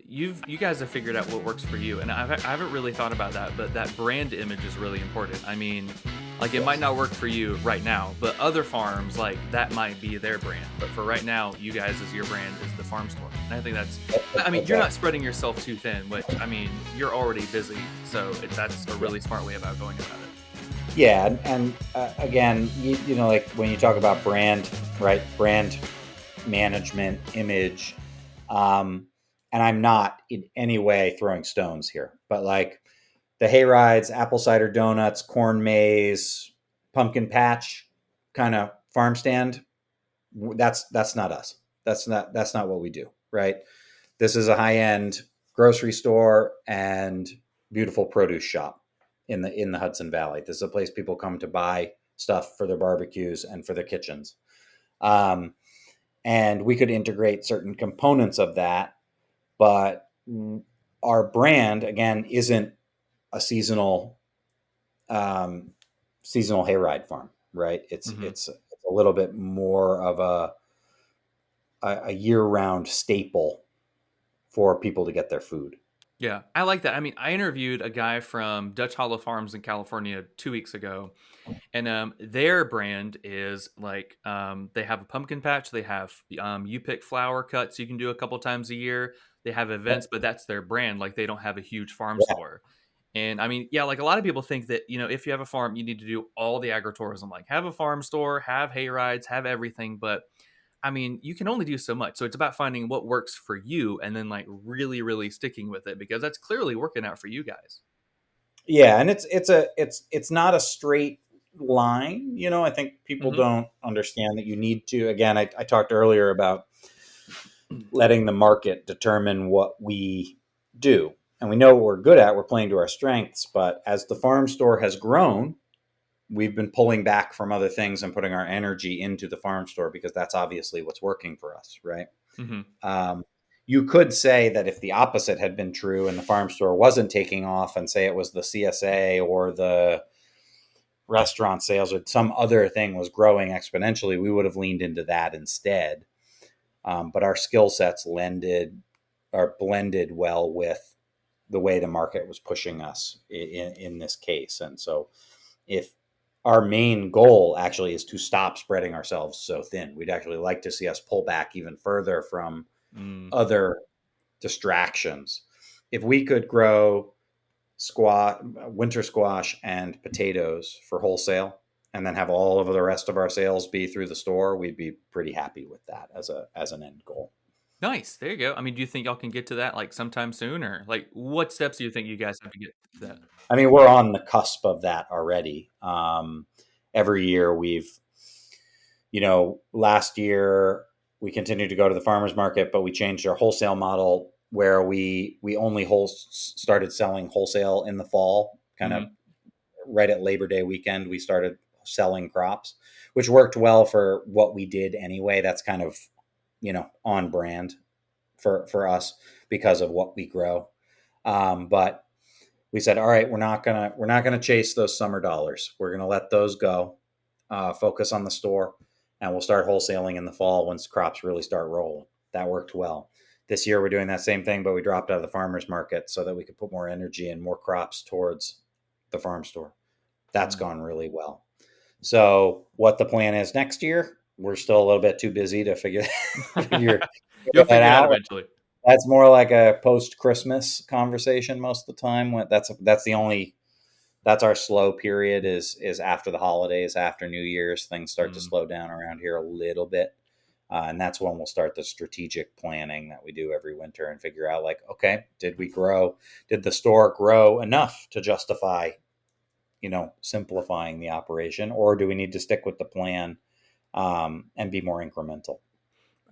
you guys have figured out what works for you, and I haven't really thought about that, but that brand image is really important. I mean, like it might Yes. not work for you right now, but other farms like that might be their brand. But for right now, you guys as your brand is the farm store, and I think that's. I mean, you're not Exactly. spreading yourself too thin, which I mean, you're already busy, so that's a really smart way about going about it. Yeah, and again, like when you talk about brand, right? Brand management, image, um, and I'm not in any way throwing stones here, but like the hay rides, apple cider donuts, corn maze, pumpkin patch, kind of farm stand. That's not us. That's not what we do, right? This is a high end grocery store and beautiful produce shop in the Hudson Valley. This is a place people come to buy stuff for their barbecues and for their kitchens. Um, and we could integrate certain components of that, but our brand again isn't a um, seasonal hayride farm, right? Hmm. It's a little bit more of a year round staple for people to get their food. Yeah, I like that. I mean, I interviewed a guy from Dutch Hollow Farms in California 2 weeks ago, and their brand is like they have a pumpkin patch. They have you pick flower cuts you can do a couple times a year. They have events, Yep. but that's their brand. Like they don't have a huge farm Yeah. store. And I mean, yeah, like a lot of people think that if you have a farm, you need to do all the agritourism. Like have a farm store, have hay rides, have everything. But I mean, you can only do so much. So it's about finding what works for you, and then like really, really sticking with it because that's clearly working out for you guys. Yeah, and it's not a straight line. I think people Hmm. don't understand that you need to. Again, I talked earlier about letting the market determine what we do, and we know what we're good at. We're playing to our strengths, but as the farm store has grown, we've been pulling back from other things and putting our energy into the farm store because that's obviously what's working for us, right? Hmm. Um, you could say that if the opposite had been true and the farm store wasn't taking off, and say it was the CSA or the restaurant sales or some other thing was growing exponentially, we would have leaned into that instead. But our skill sets blended well with the way the market was pushing us in this case. And so, if our main goal actually is to stop spreading ourselves so thin, we'd actually like to see us pull back even further from Mm. other distractions. If we could grow squash, winter squash, and potatoes for wholesale, and then have all of the rest of our sales be through the store, we'd be pretty happy with that as an end goal. Nice. There you go. I mean, do you think y'all can get to that like sometime soon, or like what steps do you think you guys have to get to that? I mean, we're on the cusp of that already. Every year last year we continued to go to the farmers market, but we changed our wholesale model where we only started selling wholesale in the fall, kind of Hmm. right at Labor Day weekend. We started selling crops, which worked well for what we did anyway. That's kind of on brand for us because of what we grow. But we said, all right, we're not gonna chase those summer dollars. We're gonna let those go. Focus on the store, and we'll start wholesaling in the fall once crops really start rolling. That worked well. This year we're doing that same thing, but we dropped out of the farmers market so that we could put more energy and more crops towards the farm store. That's Mm. gone really well. So what the plan is next year, we're still a little bit too busy to figure You'll that figure it out out. eventually. That's more like a post Christmas conversation most of the time. That's our slow period is after the holidays, after New Year's. Things start to Mm. slow down around here a little bit, and that's when we'll start the strategic planning that we do every winter and figure out, like, okay, did we grow? Did the store grow enough to justify simplifying the operation, or do we need to stick with the plan and be more incremental?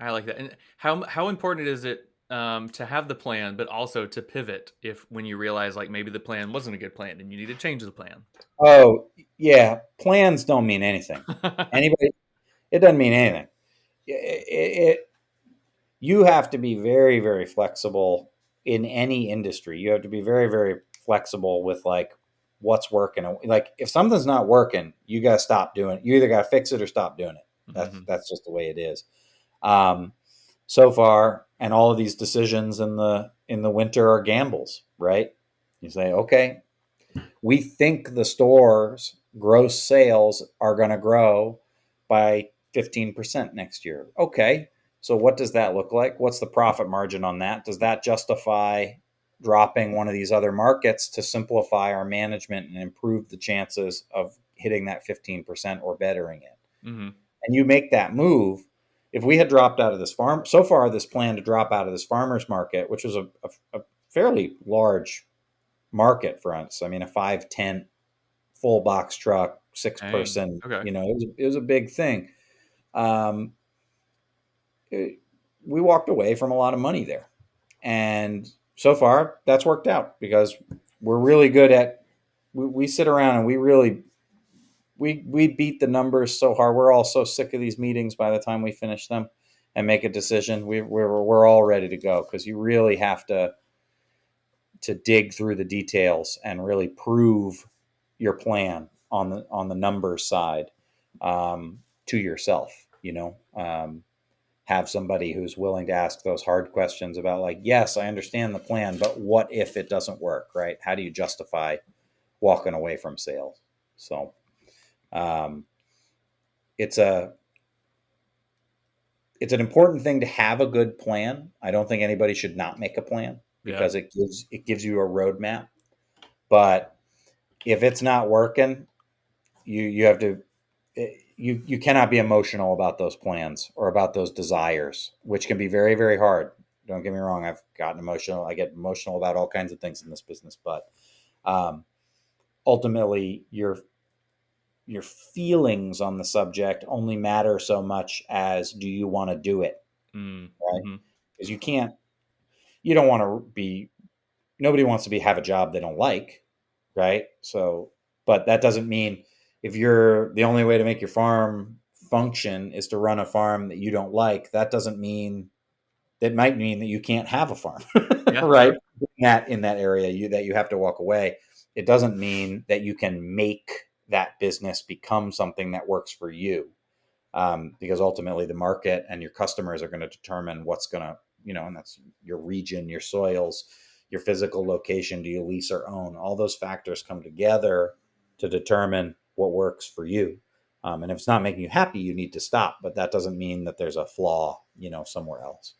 I like that. And how important is it to have the plan, but also to pivot if when you realize like maybe the plan wasn't a good plan and you need to change the plan? Oh, yeah, plans don't mean anything. Anybody, it doesn't mean anything. You have to be very, very flexible in any industry. You have to be very, very flexible with like what's working. Like if something's not working, you got to stop doing it. You either got to fix it or stop doing it. Hmm. That's just the way it is. Um, so far, and all of these decisions in in the winter are gambles, right? You say, okay, we think the store's gross sales are going to grow by 15% next year. Okay, so what does that look like? What's the profit margin on that? Does that justify dropping one of these other markets to simplify our management and improve the chances of hitting that 15% or bettering it? Mm-hmm. And you make that move. If we had dropped out of this farm, so far, this plan to drop out of this farmer's market, which was a fairly large market for us. I mean, a 5 tent full box truck, six Dang. person, Okay. it was a big thing. Um, we walked away from a lot of money there. And so far, that's worked out because we're really good at, we sit around and we really, we beat the numbers so hard. We're all so sick of these meetings by the time we finish them and make a decision. We're all ready to go because you really have to dig through the details and really prove your plan on the numbers side to yourself. Have somebody who's willing to ask those hard questions about, like, yes, I understand the plan, but what if it doesn't work, right? How do you justify walking away from sales? So um, it's a it's an important thing to have a good plan. I don't think anybody should not make a plan Yeah. because it gives you a roadmap. But if it's not working, you have to you cannot be emotional about those plans or about those desires, which can be very, very hard. Don't get me wrong. I've gotten emotional. I get emotional about all kinds of things in this business, but um, ultimately, your feelings on the subject only matter so much as do you want to do it, right? Mm-hmm. Because you don't want to be. Nobody wants to have a job they don't like, right? So, but that doesn't mean if you're the only way to make your farm function is to run a farm that you don't like, that doesn't mean that might mean that you can't have a farm, Yeah. right? Sure. In that area that you have to walk away. It doesn't mean that you can make that business become something that works for you, because ultimately the market and your customers are going to determine what's going to, and that's your region, your soils, your physical location. Do you lease or own? All those factors come together to determine what works for you. And if it's not making you happy, you need to stop. But that doesn't mean that there's a flaw, somewhere else.